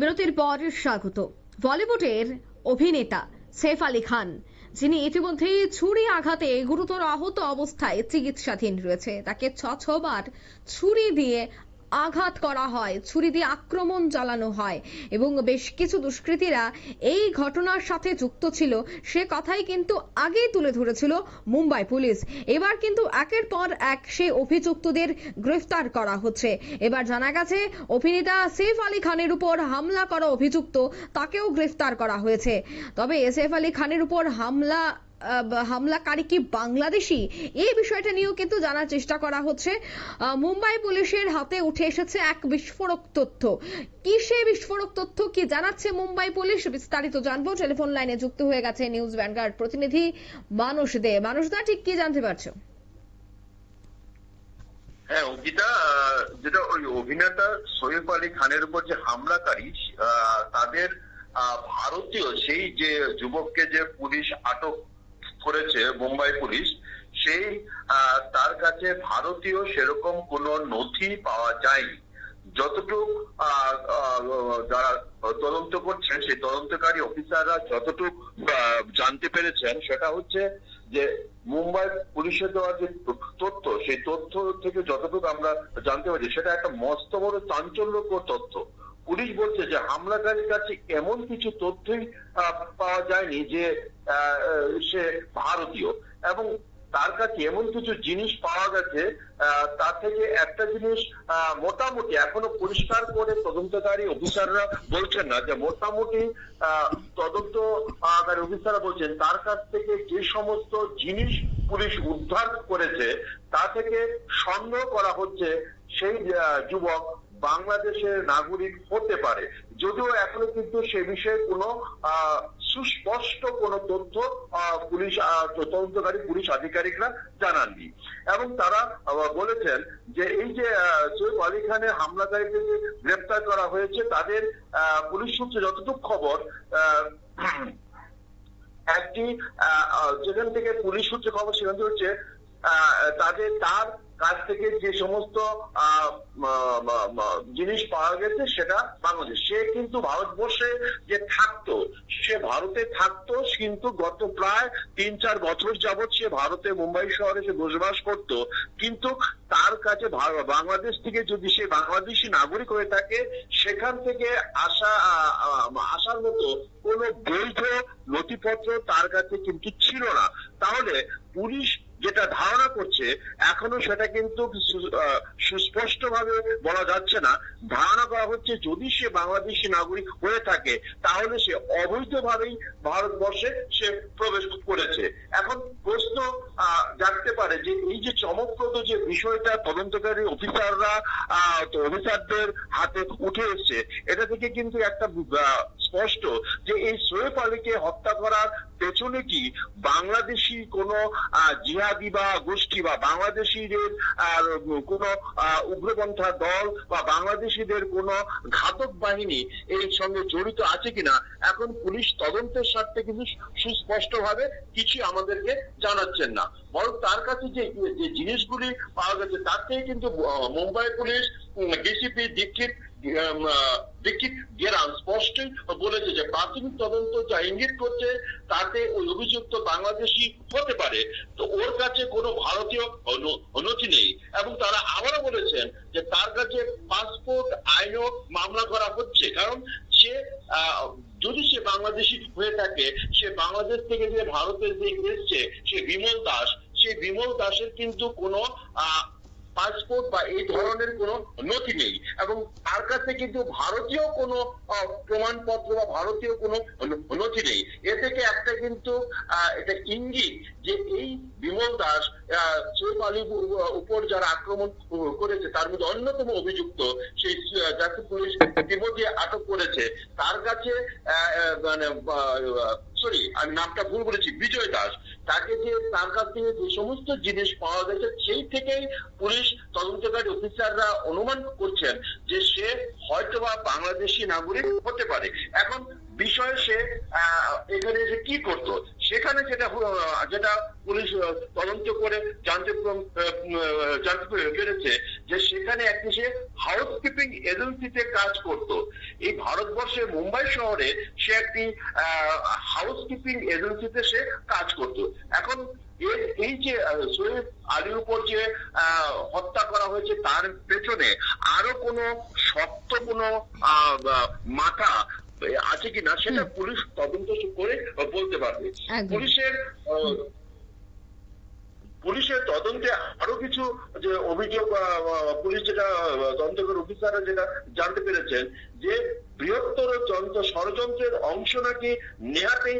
বিরতির পর স্বাগত। বলিউডের অভিনেতা সৈফ আলী খান, যিনি ইতিমধ্যেই ছুরি আঘাতে গুরুতর আহত অবস্থায় চিকিৎসাধীন রয়েছে, তাকে ছবার ছুরি দিয়ে আঘাত করা হয়, ছুরি দিয়ে আক্রমণ চালানো হয় এবং বেশ কিছু দুষ্কৃতীরা এই ঘটনার সাথে যুক্ত ছিল সে কথাই কিন্তু আগেই তুলে ধরেছিল মুম্বাই পুলিশ। এবার কিন্তু একের পর এক সেই অভিযুক্তদের গ্রেফতার করা হচ্ছে। এবার জানা গেছে অভিনেতা সৈফ আলী খানের উপর হামলা করা অভিযুক্ত তাকেও গ্রেফতার করা হয়েছে। তবে সৈফ আলী খানের উপর হামলাকারী কি বাংলাদেশি, এই বিষয়টা নিয়েও কিন্তু জানার চেষ্টা করা হচ্ছে। মুম্বাই পুলিশের হাতে উঠে এসেছে এক বিস্ফোরক তথ্য। কি সেই বিস্ফোরক তথ্য, কি জানাচ্ছে মুম্বাই পুলিশ, বিস্তারিত জানবো। টেলিফোন লাইনে যুক্ত হয়ে গেছে নিউজ ভ্যানগার্ড প্রতিনিধি মানুষ দে। মানুষ দা, ঠিক কি জানতে পারছো? হ্যাঁ অঙ্কিতা, যেটা ওই অভিনেতা সৈফ আলী খানের উপর যে হামলাকারী তাদের ভারতীয় সেই যে যুবককে যে পুলিশ আটক করেছে মুম্বাই পুলিশ, সেই তার কাছে ভারতীয় সেরকম কোন নথি পাওয়া যায়নি। যতটুকু যারা তদন্ত করছেন সেই তদন্তকারী অফিসাররা যতটুকু জানতে পেরেছেন সেটা হচ্ছে যে মুম্বাই পুলিশের দেওয়া যে তথ্য, সেই তথ্য থেকে যতটুকু আমরা জানতে পারি সেটা একটা মস্ত বড় চাঞ্চল্যকর তথ্য। পুলিশ বলছে যে হামলাকারীর কাছে এমন কিছু তথ্যই পাওয়া যায়নি যে সে ভারতীয়, এবং তার কাছে এমন কিছু জিনিস পাওয়া গেছে তার থেকে একটা জিনিস মোটামুটি এখনো পরিষ্কার করে তদন্তকারী অফিসাররা বলছেন না, যে মোটামুটি তদন্তকারী অফিসাররা বলছেন তার কাছ থেকে যে সমস্ত জিনিস পুলিশ উদ্ধার করেছে তা থেকে সন্দেহ করা হচ্ছে সেই যুবক বাংলাদেশের নাগরিক হতে পারে, যদিও এখনো কিন্তু সে বিষয়ে কোনো সুস্পষ্ট কোনো তথ্য পুলিশ তদন্তকারী পুলিশ আধিকারিকরা জানাননি। এবং তারা বলেছেন যে এই যে সৈফ আলী খানের হামলাকারীকে যে গ্রেপ্তার করা হয়েছে তাদের পুলিশ সূত্রে যতটুকু খবর, একটি যেখান থেকে পুলিশ সূত্রে খবর সেখান থেকে হচ্ছে তার কাছ থেকে যে সমস্ত জিনিস পাওয়া গেছে সেটা বাংলাদেশ, সে কিন্তু ভারতবর্ষে যে থাকতো, সে ভারতে থাকতো, কিন্তু গত প্রায় ৩-৪ বছর যাবৎ সে ভারতে মুম্বাই শহরে সে বসবাস করতো, কিন্তু তার কাছে বাংলাদেশ থেকে যদি সে বাংলাদেশি নাগরিক হয়ে থাকে সেখান থেকে আসার মতো কোনো বৈধ নথিপত্র তার কাছে কিন্তু ছিল না। তাহলে পুলিশ যেটা ধারণা করছে এখনো সেটা কিন্তু সুস্পষ্ট ভাবে বলা যাচ্ছে না। ধারণা করা হচ্ছে যদি সে বাংলাদেশি নাগরিক হয়ে থাকে তাহলে সে অবৈধভাবেই ভারতবর্ষে সে প্রবেশ করেছে। এখন প্রশ্ন জাগতে পারে যে এই যে চমকপ্রদ যে বিষয়টা তদন্তকারী অফিসারদের হাতে উঠে এসছে, এটা থেকে কিন্তু একটা স্পষ্ট যে এই সৈফ আলীকে হত্যা করার পেছনে কি বাংলাদেশি কোনো জিহাদি বা গোষ্ঠী বা বাংলাদেশিদের কোন উগ্রপন্থা দল বা বাংলাদেশিদের কোন ঘাতক বাহিনী এর সঙ্গে জড়িত আছে কিনা এখন পুলিশ তদন্তের স্বার্থে কিন্তু সুস্পষ্ট ভাবে কিছু আমাদেরকে জানাচ্ছেন না, বরং তার কাছে যে জিনিসগুলি পাওয়া গেছে তার থেকে কিন্তু মুম্বাই পুলিশ ডিসিপি দীক্ষিত গেরান স্পষ্টই বলেছে যে প্রাথমিক তদন্ত যা ইঙ্গিত করছে তাতে ওই অভিযুক্ত বাংলাদেশি হতে পারে, তো ওর কাছে কোনো ভারতীয় নথি নেই। এবং তারা আবারও বলেছেন যে তার কাছে পাসপোর্ট আইনও মামলা করা হচ্ছে, কারণ সে যদি সে বাংলাদেশি হয়ে থাকে, সে বাংলাদেশ থেকে যে ভারতে যে এসছে সে বিমল দাস, সেই বিমল দাসের কিন্তু কোনো পাসপোর্ট বা এই ধরনের কোনো নথি নেই, এবং তার কাছে কিন্তু ভারতীয় কোনো প্রমাণপত্র বা ভারতীয় কোনো নথি নেই। এ থেকে একটা কিন্তু এটা ইঙ্গিত যে এই বিমল দাস সৈফ আলীর উপর যারা আক্রমণ করেছে তার মধ্যে অন্যতম অভিযুক্ত, সেই যাকে পুলিশ ইতিমধ্যে আটক করেছে, তার কাছে আমি নামটা ভুল বলেছি, বিজয় দাস, তাকে যে তার কাছ থেকে যে সমস্ত জিনিস পাওয়া গেছে সেই থেকেই পুলিশ তদন্তকারী অফিসাররা অনুমান করছেন যে সে হয়তোবা বাংলাদেশি নাগরিক হতে পারে। এখন বিষয়ে সে এখানে এসে কি করতো, সে সেখানে যেটা পুলিশ তদন্ত করে জানতে পেরেছে যে সেখানে একটি সে হাউসকিপিং এজেন্সিতে কাজ করত। এই ভারতবর্ষের মুম্বাই শহরে সে একটি হাউসকিপিং এজেন্সিতে সে কাজ করত। এখন এই যে সোহেব আলীর উপর যে হত্যা করা হয়েছে তার পেছনে আরো কোনো শক্ত কোনো মাথা আছে কিনা সেটা পুলিশ তদন্ত করে বলতে পারবে। পুলিশের তদন্তে আরো কিছু যে অভিযোগ পুলিশ যেটা তদন্তকারী অফিসাররা যেটা জানতে পেরেছেন যে বৃহত্তর ষড়যন্ত্রের অংশ নাকি নেহাতে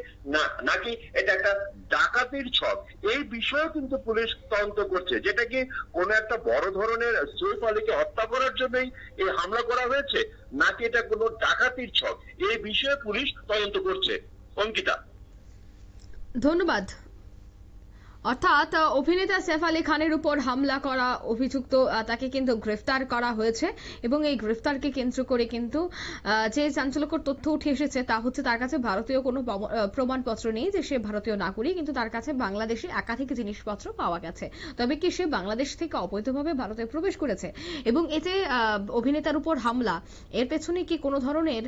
নাকি এটা একটা ডাকাতির ছক, এই বিষয়ে কিন্তু পুলিশ তদন্ত করছে, যেটা কি কোন একটা বড় ধরনের সৈফ আলীকে হত্যা করার জন্যই এই হামলা করা হয়েছে নাকি এটা কোনো ডাকাতির ছক, এই বিষয়ে পুলিশ তদন্ত করছে। অঙ্কিতা, ধন্যবাদ। অর্থাৎ অভিনেতা সৈফ আলী খানের উপর হামলা করা অভিযুক্ত তাকে কিন্তু গ্রেফতার করা হয়েছে এবং এই গ্রেফতারকে কেন্দ্র করে কিন্তু যে চাঞ্চল্যকর তথ্য উঠে এসেছে তা হচ্ছে তার কাছে ভারতীয় কোনো প্রমাণপত্র নেই যে সে ভারতীয় নাগরিক, কিন্তু তার কাছে বাংলাদেশে একাধিক জিনিসপত্র পাওয়া গেছে। তবে কি সে বাংলাদেশ থেকে অবৈধভাবে ভারতে প্রবেশ করেছে এবং এতে অভিনেতার উপর হামলা, এর পেছনে কি কোনো ধরনের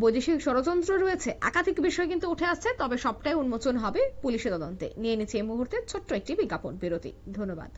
বৈদেশিক ষড়যন্ত্র রয়েছে, একাধিক বিষয় কিন্তু উঠে আসছে। তবে সবটাই উন্মোচন হবে পুলিশের তদন্তে। নিয়ে নিচ্ছে এই মুহূর্তে ছোট্ট একটি বিজ্ঞাপন বিরতি। ধন্যবাদ।